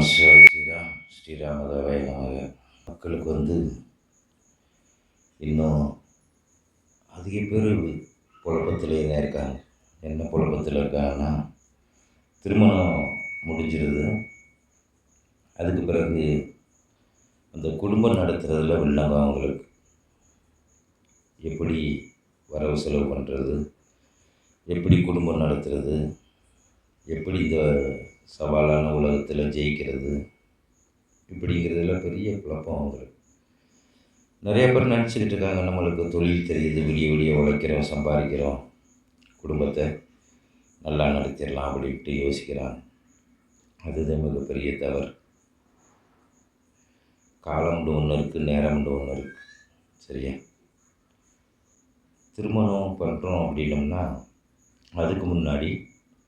நமசிவாய ஸ்ரீராமதாவாய நமக. மக்களுக்கு இன்னும் அதிக பேர் குழப்பத்திலே தான் இருக்காங்க. என்ன குழப்பத்தில் இருக்காங்கன்னா, திருமணம் முடிஞ்சிருது, அதுக்கு பிறகு அந்த குடும்பம் நடத்துறதுல வில்லங்க அவங்களுக்கு எப்படி வரவு செலவு பண்ணுறது, எப்படி குடும்பம் நடத்துறது, எப்படி இந்த சவாலான உலகத்தில் ஜெயிக்கிறது, இப்படிங்கிறதுல பெரிய குழப்பம் அவங்களுக்கு. நிறைய பேர் நினச்சிக்கிட்டு இருக்காங்க, நம்மளுக்கு தொழில் தெரியுது, விடிய விடிய உழைக்கிறோம், சம்பாதிக்கிறோம், குடும்பத்தை நல்லா நடத்திடலாம் அப்படின்ட்டு யோசிக்கிறாங்க. அதுதான் மிகப்பெரிய தவறு. காலம்னு ஒன்று இருக்குது, நேரம்னு ஒன்று இருக்குது. சரியா? திருமணம் பண்ணுறோம் அப்படின்னோம்னா அதுக்கு முன்னாடி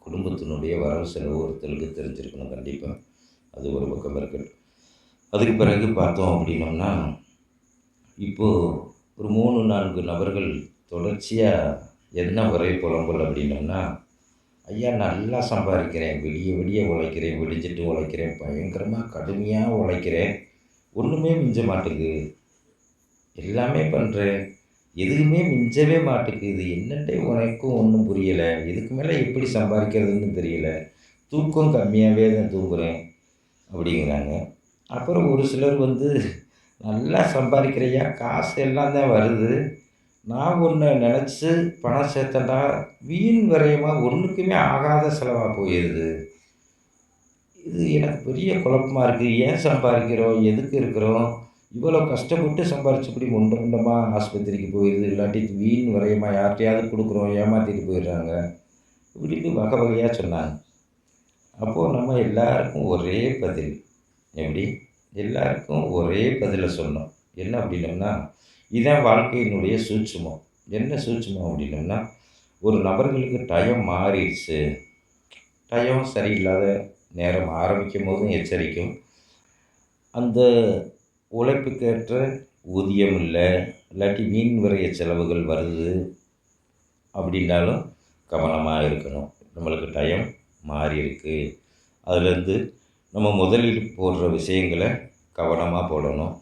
குடும்பத்தினுடைய வரவு செலவு ஒருத்தருக்கு தெரிஞ்சிருக்கணும் கண்டிப்பாக. அது ஒரு பக்கம் இருக்கட்டும். அதுக்கு பிறகு பார்த்தோம் அப்படின்னோம்னா, இப்போது ஒரு 3-4 நபர்கள் தொடர்ச்சியாக என்ன ஒரே புலம்பல் அப்படின்னோம்னா, ஐயா நல்லா சம்பாதிக்கிறேன், விடிய விடிய உழைக்கிறேன், விடிஞ்சிட்டு உழைக்கிறேன், பயங்கரமாக கடுமையாக உழைக்கிறேன், ஒன்றுமே மிஞ்ச மாட்டேங்குது, எல்லாமே பண்ணுறேன், எதுவுமே மிஞ்சவே மாட்டேங்குது, என்னண்டே உனக்கும் ஒன்றும் புரியலை, இதுக்கு மேலே எப்படி சம்பாதிக்கிறதுன்னு தெரியல, தூக்கம் கம்மியாகவே தான் தூங்குகிறேன் அப்படிங்கிறாங்க. அப்புறம் ஒரு சிலர் நல்லா சம்பாதிக்கிறையா, காசு எல்லாம் தான் வருது, நான் ஒன்று நினச்சி பணம் சேர்த்தண்டா வீண் விரயமாக ஒன்றுக்குமே ஆகாத செலவாக போயிடுது, இது எனக்கு பெரிய குழப்பமாக இருக்குது, ஏன் சம்பாதிக்கிறோம், எதுக்கு இருக்கிறோம், இவ்வளோ கஷ்டப்பட்டு சம்பாரிச்சபடி முண்டமாக ஆஸ்பத்திரிக்கு போயிடுது, இல்லாட்டி வீண் விரயமாக யார்கிட்டையாவது கொடுக்குறோம், ஏமாற்றிட்டு போயிடுறாங்க இப்படின்னு வகை வகையாக சொன்னாங்க. அப்போது நம்ம எல்லாருக்கும் ஒரே பதில், எப்படி எல்லாருக்கும் ஒரே பதிலை சொன்னோம். என்ன அப்படின்னோம்னா, இதுதான் வாழ்க்கையினுடைய சூட்சுமம். என்ன சூட்சுமம் அப்படின்னோம்னா, ஒரு நபர்களுக்கு டைம் மாறிடுச்சு, டைம் சரியில்லாத நேரம் ஆரம்பிக்கும் போதும் எச்சரிக்கும், அந்த உழைப்புக்கேற்ற ஊதியம் இல்லை, இல்லாட்டி வீண் விரைய செலவுகள் வருது அப்படின்னாலும் கவனமாக இருக்கணும். நம்மளுக்கு டைம் மாறி இருக்குது, அதுலேருந்து நம்ம முதலீடு போடுற விஷயங்களை கவனமாக போடணும்.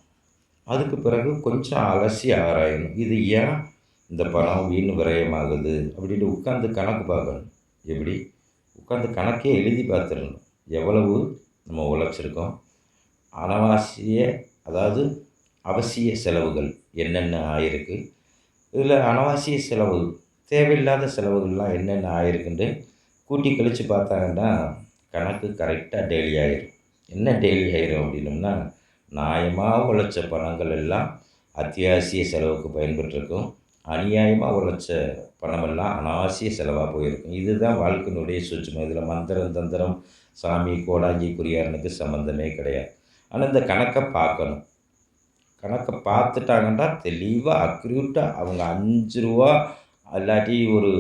அதுக்கு பிறகு கொஞ்சம் அலசி ஆராயணும், இது ஏன் இந்த பணம் வீண் விரயமாகுது அப்படின்னு உட்காந்து கணக்கு பார்க்கணும். எப்படி உட்காந்து கணக்கே எழுதி பார்த்துடணும், எவ்வளவு நம்ம உழைச்சிருக்கோம், அனாவசிய அதாவது அவசிய செலவுகள் என்னென்ன ஆயிருக்கு, இதில் அனாவசிய செலவு தேவையில்லாத செலவுகள்லாம் என்னென்ன ஆயிருக்குன்ட்டு கூட்டி கழித்து பார்த்தாங்கன்னா கணக்கு கரெக்டாக டெய்லி ஆயிரும். என்ன டெய்லி ஆயிரும் அப்படின்னோம்னா, நியாயமாக உழைச்ச பணங்கள் எல்லாம் அத்தியாவசிய செலவுக்கு பயன்பட்டுருக்கும், அநியாயமாக உழைச்ச பணமெல்லாம் அனாவசிய செலவாக போயிருக்கும். இதுதான் வாழ்க்கையினுடைய சூட்சுமம். இதில் மந்திரம் தந்திரம் சாமி கோடாங்கி குறியாரனுக்கு சம்மந்தமே கிடையாது. ஆனால் இந்த கணக்கை பார்க்கணும். கணக்கை பார்த்துட்டாங்கன்னா தெளிவாக அக்யூரேட்டாக அவங்க 5 ரூபா இல்லாட்டி ஒரு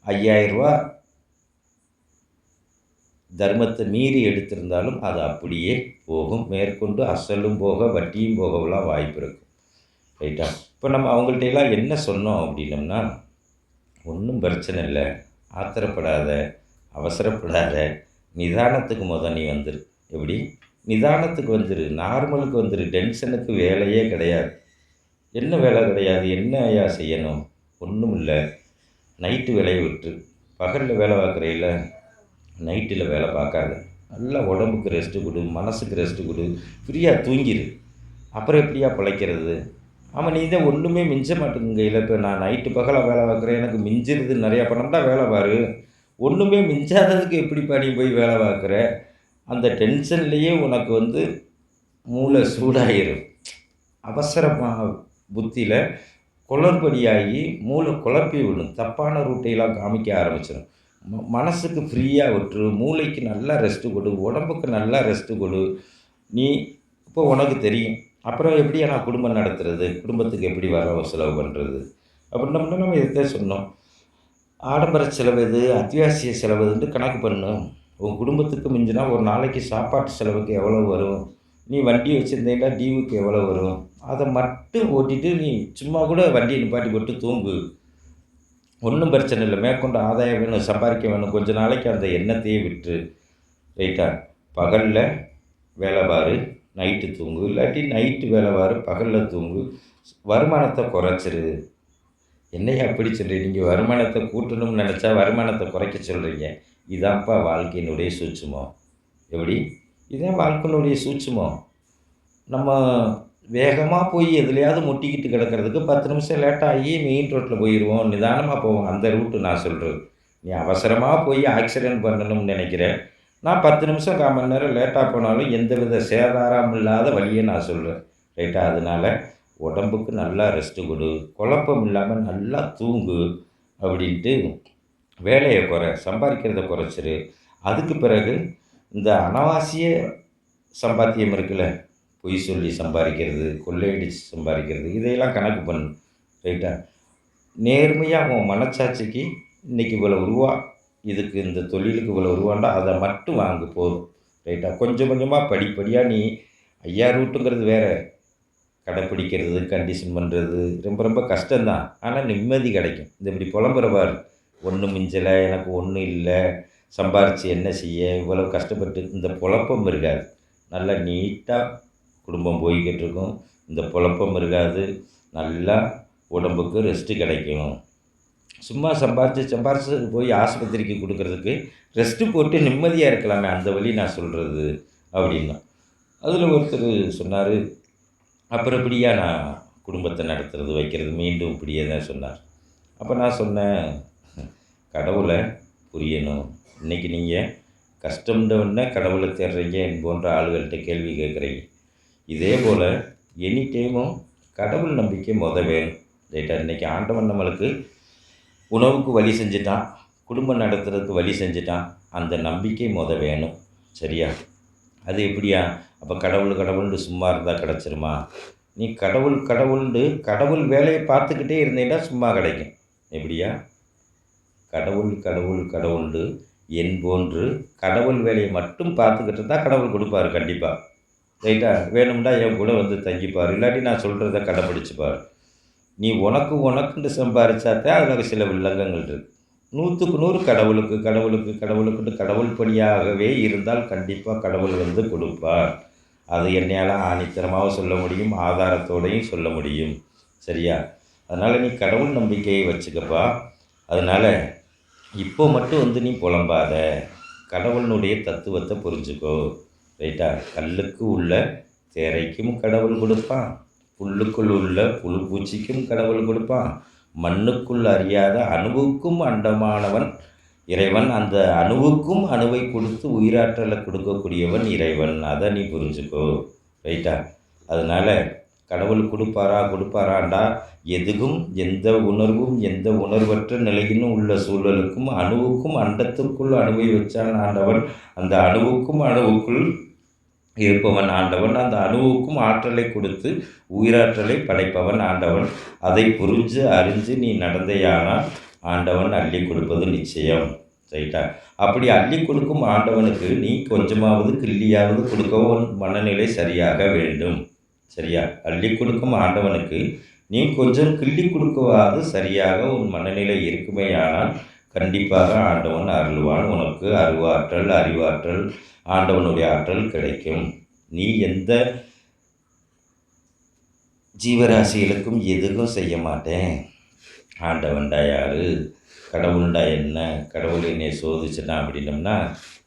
5000 ரூபா தர்மத்தை மீறி எடுத்திருந்தாலும் அது அப்படியே போகும், மேற்கொண்டு அசலும் போக வட்டியும் போகலாம் வாய்ப்பு இருக்கும். ரைட்டா? இப்போ நம்ம அவங்கள்ட்டெல்லாம் என்ன சொன்னோம் அப்படின்னோம்னா, ஒன்றும் பிரச்சனை இல்லை, ஆத்திரப்படாத, அவசரப்படாத, நிதானத்துக்கு நீ வந்துரு. எப்படி நிதானத்துக்கு வந்துரு, நார்மலுக்கு வந்துரு, டென்ஷனுக்கு வேலையே கிடையாது. என்ன வேலை கிடையாது, என்ன ஐயா செய்யணும், ஒன்றும் இல்லை, நைட்டு வேலையை விட்டு பகலில் வேலை பார்க்குறையில நைட்டில் வேலை பார்க்காத, நல்லா உடம்புக்கு ரெஸ்ட்டு கொடு, மனசுக்கு ரெஸ்ட்டு கொடு, ஃப்ரீயாக தூங்கிடு, அப்புறம் எப்படியா பிழைக்கிறது. ஆமாம், நீ தான் ஒன்றுமே மிஞ்ச மாட்டேங்குங்க. இல்லை இப்போ நான் நைட்டு பகலாக வேலை பார்க்குறேன், எனக்கு மிஞ்சிருது நிறையா பணம் தான், வேலை பாரு, ஒன்றுமே மிஞ்சாததுக்கு எப்படிப்பா நீ போய் வேலை பார்க்குற, அந்த டென்ஷன்லேயே உனக்கு மூளை சூடாயிரும், அவசரமாக புத்தியில் குளறுபடியாகி மூளை குழப்பி விடும், தப்பான ரூட்டையெல்லாம் காமிக்க ஆரம்பிச்சிடும். மனசுக்கு ஃப்ரீயாக விட்டுரு, மூளைக்கு நல்லா ரெஸ்ட்டு கொடு, உடம்புக்கு நல்லா ரெஸ்ட்டு கொடு. நீ இப்போ உனக்கு தெரியும், அப்புறம் எப்படியா நான் குடும்பம் நடத்துறது, குடும்பத்துக்கு எப்படி வரவு செலவு பண்ணுறது அப்படின்னோம்னா நம்ம இதைத்தான் சொன்னோம். ஆடம்பர செலவு எது, அத்தியாவசிய செலவு எதுன்ட்டு கணக்கு பண்ணணும். உன் குடும்பத்துக்கு மிஞ்சினா ஒரு நாளைக்கு சாப்பாட்டு செலவுக்கு எவ்வளோ வரும், நீ வண்டி வச்சுருந்தீங்கன்னா டியூவுக்கு எவ்வளோ வரும், அதை மட்டும் ஓட்டிட்டு நீ சும்மா கூட வண்டியை நிப்பாட்டி போட்டு தூங்கு, ஒன்றும் பிரச்சனை இல்லை. மேற்கொண்டு ஆதாயம் வேணும், சம்பாதிக்க வேணும், கொஞ்ச நாளைக்கு அந்த எண்ணத்தையே விட்டுரு. ரைட்டா? பகலில் வேலை பாரு, நைட்டு தூங்கு, இல்லாட்டி நைட்டு வேலை பாரு, பகலில் தூங்கு, வருமானத்தை குறைச்சிரு. என்னையா அப்படி சொல்கிறீங்க? நீங்கள் வருமானத்தை கூட்டணும்னு நினச்சா வருமானத்தை குறைக்க சொல்கிறீங்க. இதான்ப்பா வாழ்க்கையினுடைய சூட்சுமம். எப்படி? இதான் வாழ்க்கையினுடைய சூட்சுமம். நம்ம வேகமாக போய் எதுலையாவது முட்டிக்கிட்டு கிடக்கிறதுக்கு 10 நிமிஷம் லேட்டாகி மெயின் ரோட்டில் போயிடுவோம், நிதானமாக போவோம். அந்த ரூட்டு நான் சொல்கிறது. நீ அவசரமாக போய் ஆக்சிடென்ட் பண்ணணும்னு நினைக்கிற. நான் 10 நிமிஷம் 1/4 மணி நேரம் லேட்டாக போனாலும் எந்தவித சேதாரம் இல்லாத வழியை நான் சொல்கிறேன். ரைட்டா? அதனால் உடம்புக்கு நல்லா ரெஸ்ட்டு கொடு, குழப்பம் இல்லாமல் நல்லா தூங்கு அப்படின்ட்டு வேலையை குறை, சம்பாதிக்கிறத குறைச்சிரு. அதுக்கு பிறகு இந்த அனாவசிய சம்பாத்தியம் இருக்குல்ல, பொய் சொல்லி சம்பாதிக்கிறது, கொள்ளையடிச்சு சம்பாதிக்கிறது, இதையெல்லாம் கணக்கு பண்ணு. ரைட்டா? நேர்மையாக உன் மனச்சாட்சிக்கு இன்றைக்கி இவ்வளோ ரூபா, இதுக்கு இந்த தொழிலுக்கு இவ்வளோ ரூபாண்டா அதை மட்டும் வாங்கு போதும். ரைட்டா? கொஞ்சம் கொஞ்சமாக படிப்படியாக நீ ஐயா ரூட்டுங்கிறது வேறு, கடைப்பிடிக்கிறது, கண்டிஷன் பண்ணுறது ரொம்ப ரொம்ப கஷ்டம்தான். ஆனால் நிம்மதி கிடைக்கும். இந்த இப்படி புலம்புற பாரு, ஒன்றும் மிஞ்சலை, எனக்கு ஒன்றும் இல்லை, சம்பாரித்து என்ன செய்ய, இவ்வளோ கஷ்டப்பட்டு, இந்த புழப்பம் இருக்காது. நல்லா நீட்டாக குடும்பம் போய்கிட்டு இருக்கும். இந்த புழப்பம் இருக்காது. நல்லா உடம்புக்கு ரெஸ்ட்டு கிடைக்கும். சும்மா சம்பாரித்து போய் ஆஸ்பத்திரிக்கு கொடுக்கறதுக்கு ரெஸ்ட்டு போட்டு நிம்மதியாக இருக்கலாமே, அந்த வழி நான் சொல்கிறது அப்படின்னா. அதில் ஒருத்தர் சொன்னார், அப்புறம் இப்படியா நான் குடும்பத்தை நடத்துறது வைக்கிறது, மீண்டும் இப்படியே தான் சொன்னார். அப்போ நான் சொன்னேன், கடவுளை புரியணும். இன்றைக்கி நீங்கள் கஷ்டம்ன்றவுடனே கடவுளை தேடுறீங்க, என் போன்ற ஆளுகள்கிட்ட கேள்வி கேட்குறீங்க. இதே போல் எனி டைமும் கடவுள் நம்பிக்கை வேணும். ரைட்டா? இன்றைக்கி ஆண்டவன் நம்மளுக்கு உணவுக்கு வழி செஞ்சுட்டான், குடும்பம் நடத்துறதுக்கு வழி செஞ்சுட்டான். அந்த நம்பிக்கை வேணும். சரியா? அது எப்படியா? அப்போ கடவுள்னு சும்மா இருந்தால் கிடச்சிருமா? நீ கடவுள்னு கடவுள் வேலையை பார்த்துக்கிட்டே இருந்தீங்கன்னா சும்மா கிடைக்கும். எப்படியா? கடவுள்னு என் போன்று கடவுள் வேலையை மட்டும் பார்த்துக்கிட்டு இருந்தால் கடவுள் கொடுப்பாரு கண்டிப்பாக. ரைட்டா? வேணும்னா என் கூட வந்து தங்கிப்பார், இல்லாட்டி நான் சொல்கிறத கடைப்பிடிச்சிப்பார். நீ உனக்குன்னு சம்பாரிச்சாத்தான் அதில் சில வில்லங்கங்கள் இருக்குது. 100க்கு 100 கடவுளுக்குன்னு கடவுள் பணியாகவே இருந்தால் கண்டிப்பாக கடவுள் வந்து கொடுப்பார். அது என்னையால் ஆணித்தரமாக சொல்ல முடியும், ஆதாரத்தோடையும் சொல்ல முடியும். சரியா? அதனால் நீ கடவுள் நம்பிக்கையை வச்சுக்கப்பா. அதனால் இப்போ மட்டும் வந்து நீ புலம்பாத, கடவுளினுடைய தத்துவத்தை புரிஞ்சுக்கோ. ரைட்டா? கல்லுக்கு உள்ள தேரைக்கும் கடவுள் கொடுப்பான், புல்லுக்குள் உள்ள புழு பூச்சிக்கும் கடவுள் கொடுப்பான், மண்ணுக்குள் அறியாத அணுவுக்கும் அண்டமானவன் இறைவன், அந்த அணுவுக்கும் அணுவை கொடுத்து உயிராற்றலை கொடுக்கக்கூடியவன் இறைவன். அதை நீ புரிஞ்சுக்கோ. ரைட்டா? அதனால் கடவுள் கொடுப்பாராண்டா எதுவும் எந்த உணர்வும் எந்த உணர்வற்ற நிலையிலும் உள்ள சூழலுக்கும் அணுவுக்கும் அண்டத்திற்குள் அணுவை வச்சான் ஆண்டவன். அந்த அணுவுக்குள் இருப்பவன் ஆண்டவன். அந்த அணுவுக்கும் ஆற்றலை கொடுத்து உயிராற்றலை படைப்பவன் ஆண்டவன். அதை புரிஞ்சு அறிஞ்சு நீ நடந்தையானால் ஆண்டவன் அள்ளி கொடுப்பது நிச்சயம். ரைட்டா? அப்படி அள்ளி கொடுக்கும் ஆண்டவனுக்கு நீ கொஞ்சமாவது கிள்ளியாவது கொடுக்கவும் மனநிலை சரியாக வேண்டும். சரியா? அள்ளி கொடுக்கும் ஆண்டவனுக்கு நீ கொஞ்சம் கிள்ளி கொடுக்கவாது சரியாக உன் மனநிலை இருக்குமேயானால் கண்டிப்பாக ஆண்டவன் அருள்வான். உனக்கு அறிவாற்றல் ஆண்டவனுடைய ஆற்றல் கிடைக்கும். நீ எந்த ஜீவராசிகளுக்கும் எதுவும் செய்ய மாட்டேன், ஆண்டவன்டா யாரு, கடவுள்டா என்ன, கடவுள் என்னை சோதிச்சுட்டான் அப்படின்னம்னா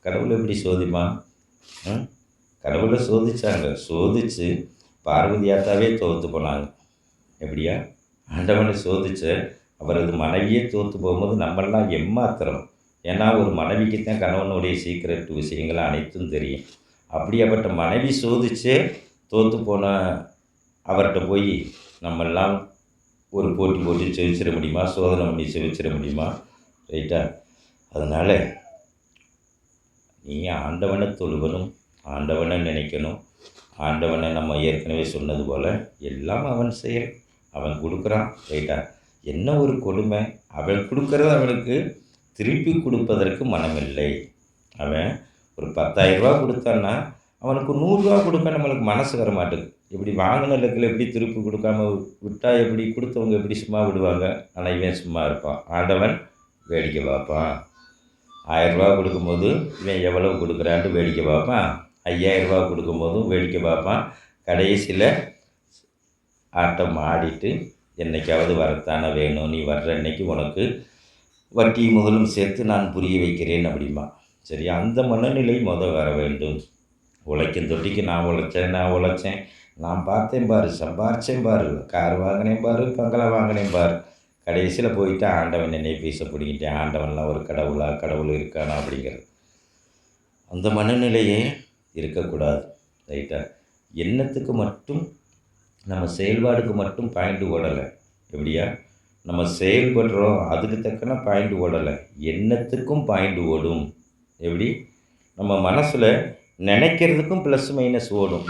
கடவுள் எப்படி சோதிப்பான்? கடவுளை சோதித்து பார்வதியாத்தாவே தோற்று போனாங்க. எப்படியா? ஆண்டவனை சோதித்து அவரது மனைவியே தோற்று போகும்போது நம்மளாம் எம்மாத்திரம். ஏன்னா ஒரு மனைவிக்கு தான் கணவனுடைய சீக்ரெட் விஷயங்கள் அனைத்தும் தெரியும். அப்படியாப்பட்ட மனைவி சோதிச்சே தோற்று போன அவர்கிட்ட போய் நம்மெல்லாம் ஒரு போட்டி செவிச்சிட முடியுமா? சோதனை பண்ணி செவிச்சிட முடியுமா? ரைட்டா? அதனால் நீ ஆண்டவனை தொழுவனும், ஆண்டவனை நினைக்கணும். ஆண்டவனை நம்ம ஏற்கனவே சொன்னது போல் எல்லாம் அவன் செயல், அவன் கொடுக்குறான். ரைட்டா? என்ன ஒரு கொடுமை, அவன் கொடுக்கறது அவனுக்கு திருப்பி கொடுப்பதற்கு மனமில்லை. அவன் ஒரு 10,000 ரூபா கொடுத்தான்னா அவனுக்கு 100 ரூபா கொடுக்க நம்மளுக்கு மனசு வர மாட்டேங்குது. எப்படி வாங்கின லக்கில் எப்படி திருப்பி கொடுக்காம விட்டால் எப்படி கொடுத்தவங்க எப்படி சும்மா விடுவாங்க? ஆனால் இவன் சும்மா இருப்பான். ஆண்டவன் வேடிக்கை பார்ப்பான். 1000 ரூபா கொடுக்கும்போது இவன் எவ்வளவு கொடுக்குறான்ட்டு வேடிக்கை பார்ப்பான். ரூபா கொடுக்கும்போதும் வேடிக்கை பார்ப்பான். கடைசியில் ஆட்டம் ஆடிட்டு என்னைக்காவது வரத்தானே வேணும், நீ வர்ற அன்னைக்கு உனக்கு வட்டி முதலும் சேர்த்து நான் புரிய வைக்கிறேன் அப்படிம்பான். சரி, அந்த மனநிலை வர வேண்டும். உழைக்கும் தொட்டிக்கு நான் உழைச்சேன், நான் பார்த்தேன் பாரு, சம்பாரிச்சேன் பாரு, கார் வாங்கினேன் பாரு, பங்களா வாங்கினேன் பாரு. கடைசியில் போயிட்டு ஆண்டவன் என்னை பீச பிடிக்கிட்டேன், ஆண்டவன்லாம் ஒரு கடவுளா, கடவுள் இருக்கானா அப்படிங்கிறது. அந்த மனநிலையே இருக்கக்கூடாது. ரைட்டா? எண்ணத்துக்கு மட்டும், நம்ம செயல்பாடுக்கு மட்டும் பாயிண்ட் ஓடலை. எப்படியா? நம்ம செயல்படுறோம், அதுக்கு தக்கன பாயிண்ட் ஓடலை, எண்ணத்துக்கும் பாயிண்ட் ஓடும். எப்படி? நம்ம மனசில் நினைக்கிறதுக்கும் ப்ளஸ் மைனஸ் ஓடும்.